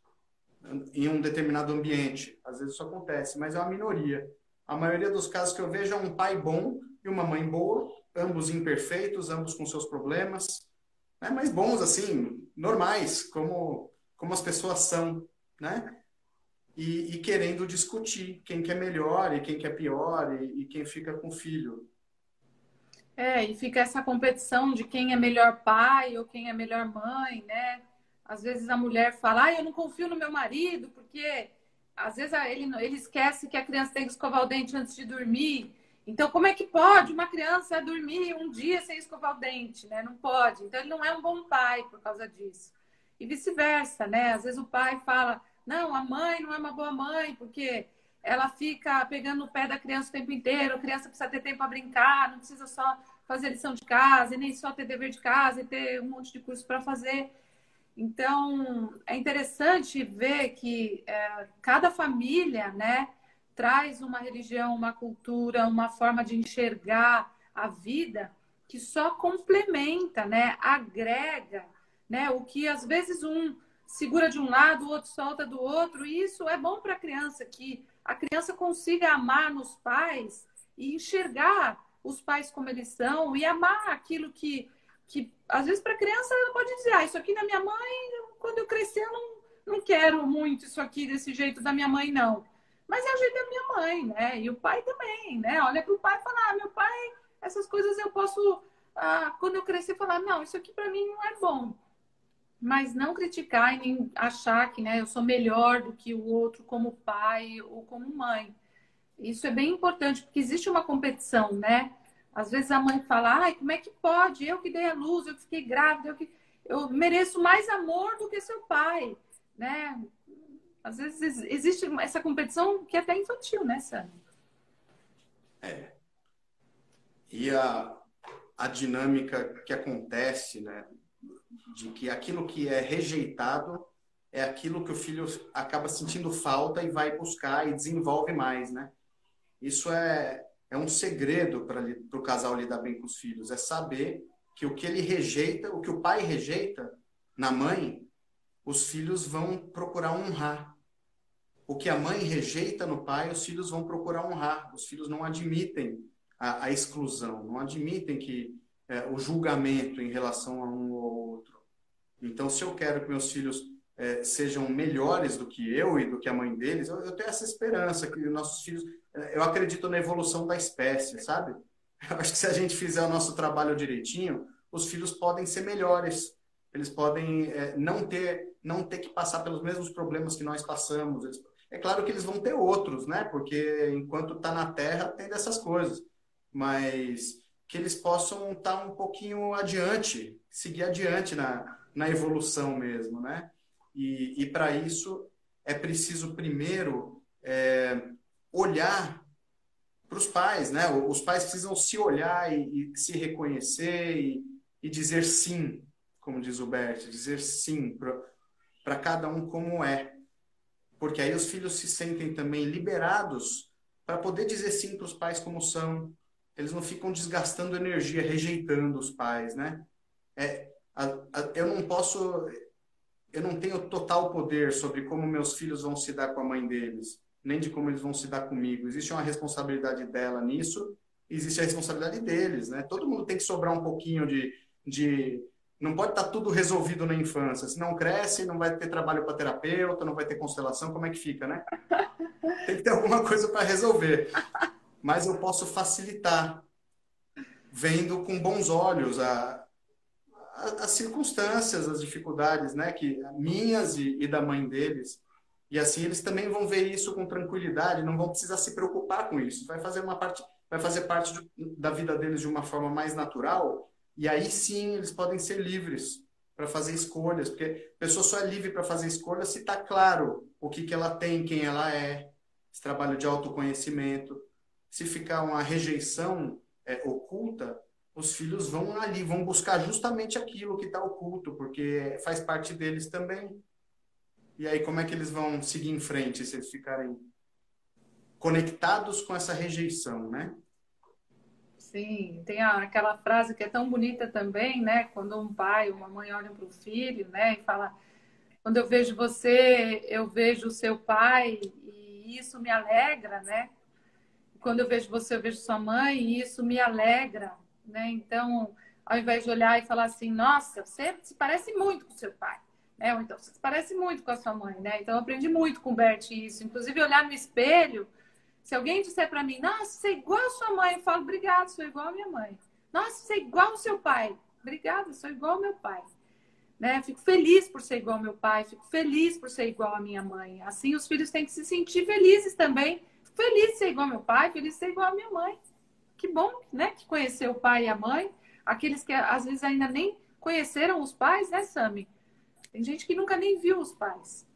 em um determinado ambiente. Às vezes isso acontece, mas é uma minoria. A maioria dos casos que eu vejo é um pai bom e uma mãe boa, ambos imperfeitos, ambos com seus problemas, né? Mas bons, assim, normais, como as pessoas são, né? E querendo discutir quem que é melhor e quem que é pior e quem fica com o filho. E fica essa competição de quem é melhor pai ou quem é melhor mãe, né? Às vezes a mulher fala: eu não confio no meu marido, porque às vezes ele esquece que a criança tem que escovar o dente antes de dormir. Então, como é que pode uma criança dormir um dia sem escovar o dente, né? Não pode. Então, ele não é um bom pai por causa disso. E vice-versa, né? Às vezes o pai fala: não, a mãe não é uma boa mãe, porque ela fica pegando no pé da criança o tempo inteiro, a criança precisa ter tempo para brincar, não precisa só fazer lição de casa, e nem só ter dever de casa, e ter um monte de curso para fazer. Então, é interessante ver que cada família, né, traz uma religião, uma cultura, uma forma de enxergar a vida que só complementa, né, agrega, né, o que às vezes um segura de um lado, o outro solta do outro, e isso é bom para a criança, que a criança consiga amar nos pais e enxergar os pais como eles são e amar aquilo que às vezes para a criança ela pode dizer: isso aqui na minha mãe, quando eu crescer, não quero muito isso aqui desse jeito da minha mãe, não. Mas é o jeito da minha mãe, né? E o pai também, né? Olha para o pai e fala, meu pai, essas coisas eu posso, quando eu crescer, falar, não, isso aqui para mim não é bom. Mas não criticar e nem achar que, né, eu sou melhor do que o outro como pai ou como mãe. Isso é bem importante, porque existe uma competição, né? Às vezes a mãe fala, ai, como é que pode? Eu que dei a luz, eu que fiquei grávida, eu mereço mais amor do que seu pai, né? Às vezes existe essa competição que é até infantil, né, Sandra? É. E a dinâmica que acontece, né, de que aquilo que é rejeitado é aquilo que o filho acaba sentindo falta e vai buscar e desenvolve mais, né? Isso é um segredo para o casal lidar bem com os filhos, é saber que o que ele rejeita, o que o pai rejeita na mãe, os filhos vão procurar honrar. O que a mãe rejeita no pai, os filhos vão procurar honrar. Os filhos não admitem a exclusão, não admitem que o julgamento em relação a um ou outro. Então, se eu quero que meus filhos sejam melhores do que eu e do que a mãe deles, eu tenho essa esperança que nossos filhos... eu acredito na evolução da espécie, sabe? Eu acho que se a gente fizer o nosso trabalho direitinho, os filhos podem ser melhores. Eles podem não ter que passar pelos mesmos problemas que nós passamos. É claro que eles vão ter outros, né? Porque enquanto está na Terra, tem dessas coisas. Mas que eles possam estar um pouquinho adiante, seguir adiante na evolução mesmo, né? E para isso é preciso primeiro olhar para os pais, né? Os pais precisam se olhar e se reconhecer e dizer sim, como diz o Bert, dizer sim para cada um como é. Porque aí os filhos se sentem também liberados para poder dizer sim para os pais como são. Eles não ficam desgastando energia, rejeitando os pais, né? Eu não tenho total poder sobre como meus filhos vão se dar com a mãe deles, nem de como eles vão se dar comigo. Existe uma responsabilidade dela nisso, existe a responsabilidade deles, né? Todo mundo tem que sobrar um pouquinho de... Não pode estar tudo resolvido na infância. Se não cresce, não vai ter trabalho para terapeuta, não vai ter constelação, como é que fica, né? Tem que ter alguma coisa para resolver. Mas eu posso facilitar, vendo com bons olhos as circunstâncias, as dificuldades, né, que minhas e da mãe deles. E assim eles também vão ver isso com tranquilidade, não vão precisar se preocupar com isso. Vai fazer parte da vida deles de uma forma mais natural, e aí sim eles podem ser livres para fazer escolhas, porque a pessoa só é livre para fazer escolhas se está claro o que ela tem, quem ela é, esse trabalho de autoconhecimento. Se ficar uma rejeição oculta, os filhos vão ali, vão buscar justamente aquilo que está oculto, porque faz parte deles também. E aí, como é que eles vão seguir em frente se eles ficarem conectados com essa rejeição, né? Sim, tem aquela frase que é tão bonita também, né? Quando um pai ou uma mãe olham para o filho, né? E fala, quando eu vejo você, eu vejo o seu pai e isso me alegra, né? Quando eu vejo você, eu vejo sua mãe e isso me alegra, né? Então, ao invés de olhar e falar assim, nossa, você se parece muito com seu pai, né? Ou então, você se parece muito com a sua mãe, né? Então, eu aprendi muito com o Bert isso. Inclusive, olhar no espelho, se alguém disser para mim, nossa, você é igual a sua mãe, eu falo, obrigado, sou igual a minha mãe. Nossa, você é igual ao seu pai. Obrigada, sou igual ao meu pai. Né? Fico feliz por ser igual ao meu pai, fico feliz por ser igual à minha mãe. Assim, os filhos têm que se sentir felizes também. Fico feliz de ser igual ao meu pai, feliz de ser igual à minha mãe. Que bom, né? Que conhecer o pai e a mãe. Aqueles que às vezes ainda nem conheceram os pais, né, Sami? Tem gente que nunca nem viu os pais.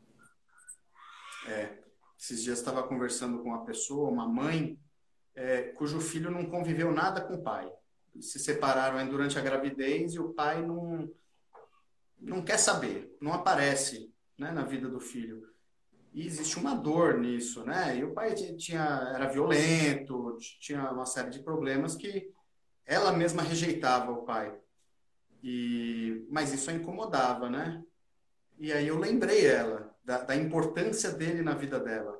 Esses dias estava conversando com uma pessoa, uma mãe, cujo filho não conviveu nada com o pai. Se separaram durante a gravidez e o pai não quer saber, não aparece, né, na vida do filho. E existe uma dor nisso, né? E o pai era violento, tinha uma série de problemas que ela mesma rejeitava o pai. Mas isso a incomodava, né? E aí eu lembrei ela da importância dele na vida dela,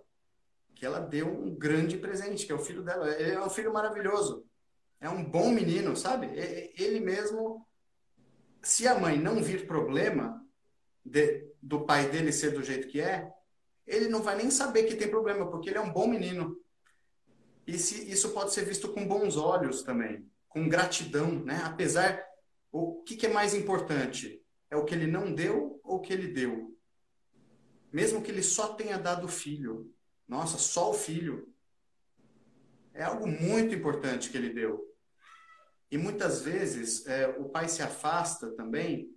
que ela deu um grande presente, que é o filho dela. Ele é um filho maravilhoso, é um bom menino, sabe? Ele mesmo, se a mãe não vir problema do pai dele ser do jeito que é, ele não vai nem saber que tem problema, porque ele é um bom menino. E isso pode ser visto com bons olhos também, com gratidão, né? Apesar, o que é mais importante? É o que ele não deu ou o que ele deu? Mesmo que ele só tenha dado o filho. Nossa, só o filho. É algo muito importante que ele deu. E muitas vezes o pai se afasta também.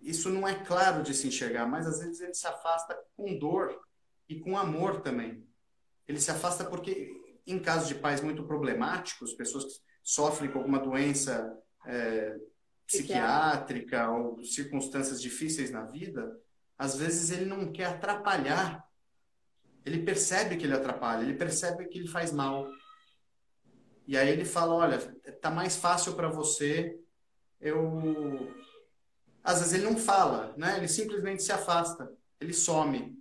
Isso não é claro de se enxergar, mas às vezes ele se afasta com dor e com amor também. Ele se afasta porque, em casos de pais muito problemáticos, pessoas que sofrem com alguma doença psiquiátrica ou circunstâncias difíceis na vida, às vezes ele não quer atrapalhar. Ele percebe que ele atrapalha, ele percebe que ele faz mal. E aí ele fala, olha, tá mais fácil para você, Às vezes ele não fala, né? Ele simplesmente se afasta, ele some.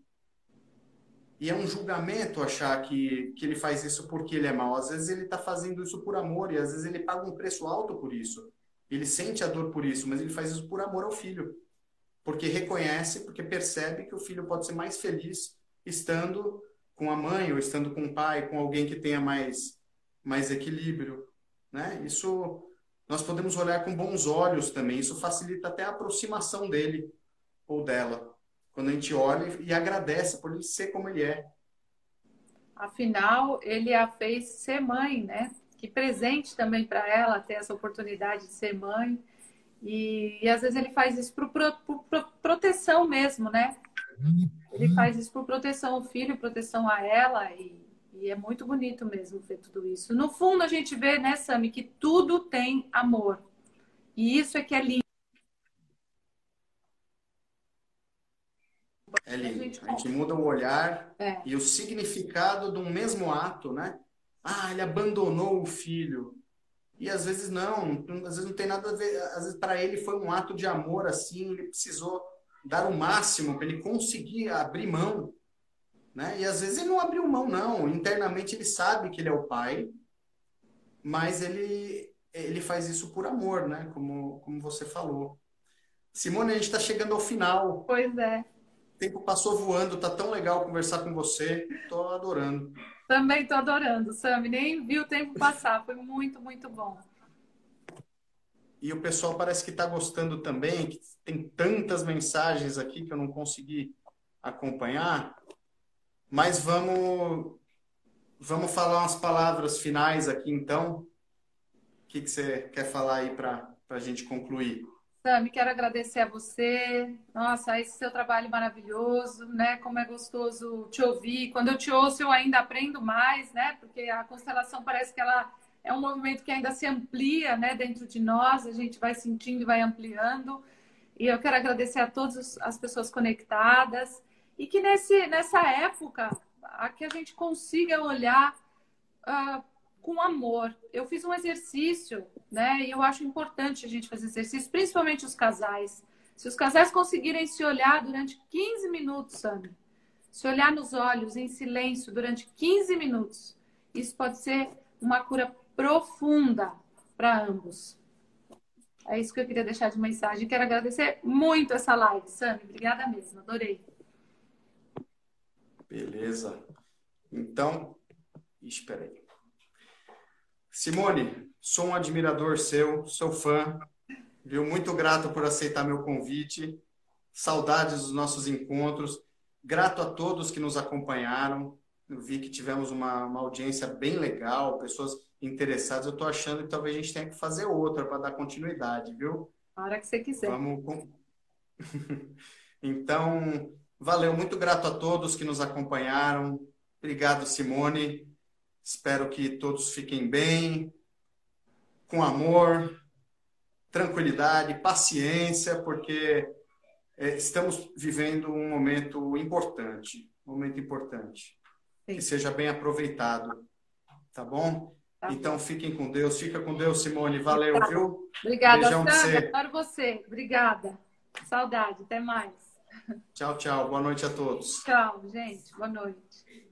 E é um julgamento achar que ele faz isso porque ele é mau. Às vezes ele está fazendo isso por amor e às vezes ele paga um preço alto por isso. Ele sente a dor por isso, mas ele faz isso por amor ao filho. Porque reconhece, porque percebe que o filho pode ser mais feliz estando com a mãe ou estando com o pai, com alguém que tenha mais equilíbrio, né? Isso nós podemos olhar com bons olhos também. Isso facilita até a aproximação dele ou dela. Quando a gente olha e agradece por ele ser como ele é. Afinal, ele a fez ser mãe, né? Que presente também para ela ter essa oportunidade de ser mãe. E às vezes ele faz isso por proteção mesmo, né? Ele faz isso por proteção ao filho, proteção a ela. E é muito bonito mesmo ver tudo isso. No fundo, a gente vê, né, Sami, que tudo tem amor. E isso é que é lindo. É lindo. A gente muda o olhar e o significado de um mesmo ato, né? Ah, ele abandonou o filho. E às vezes às vezes não tem nada a ver. Às vezes para ele foi um ato de amor assim, ele precisou dar o máximo para ele conseguir abrir mão, né? E às vezes ele não abriu mão, não. Internamente ele sabe que ele é o pai, mas ele faz isso por amor, né? Como você falou. Simone, a gente está chegando ao final. Pois é. O tempo passou voando, tá tão legal conversar com você. Tô adorando. Também tô adorando, Sami. Nem vi o tempo passar. Foi muito, muito bom. E o pessoal parece que está gostando também, que tem tantas mensagens aqui que eu não consegui acompanhar. Mas vamos falar umas palavras finais aqui, então. O que você quer falar aí para a gente concluir? Sami, quero agradecer a você. Nossa, esse seu trabalho maravilhoso, né? Como é gostoso te ouvir. Quando eu te ouço, eu ainda aprendo mais, né? Porque a constelação parece que ela é um movimento que ainda se amplia, né? Dentro de nós, a gente vai sentindo e vai ampliando. E eu quero agradecer a todas as pessoas conectadas e que nessa época a que a gente consiga olhar com amor. Eu fiz um exercício, né? E eu acho importante a gente fazer exercício, principalmente os casais. Se os casais conseguirem se olhar durante 15 minutos, Sandra, se olhar nos olhos em silêncio durante 15 minutos, isso pode ser uma cura profunda para ambos. É isso que eu queria deixar de mensagem. Quero agradecer muito essa live, Sami. Obrigada mesmo, adorei. Beleza. Então, espera aí. Simone, sou um admirador seu, sou fã, viu? Muito grato por aceitar meu convite. Saudades dos nossos encontros. Grato a todos que nos acompanharam. Eu vi que tivemos uma audiência bem legal, pessoas interessadas. Eu estou achando que talvez a gente tenha que fazer outra para dar continuidade, viu? A hora que você quiser. Então, valeu. Muito grato a todos que nos acompanharam. Obrigado, Simone. Espero que todos fiquem bem, com amor, tranquilidade, paciência, porque estamos vivendo um momento importante. Sim. Que seja bem aproveitado, tá bom? Tá. Então, fiquem com Deus. Fica com Deus, Simone. Valeu, obrigada. Viu? Obrigada, Sandra. Adoro você. Obrigada. Saudade. Até mais. Tchau, tchau. Boa noite a todos. Tchau, gente. Boa noite.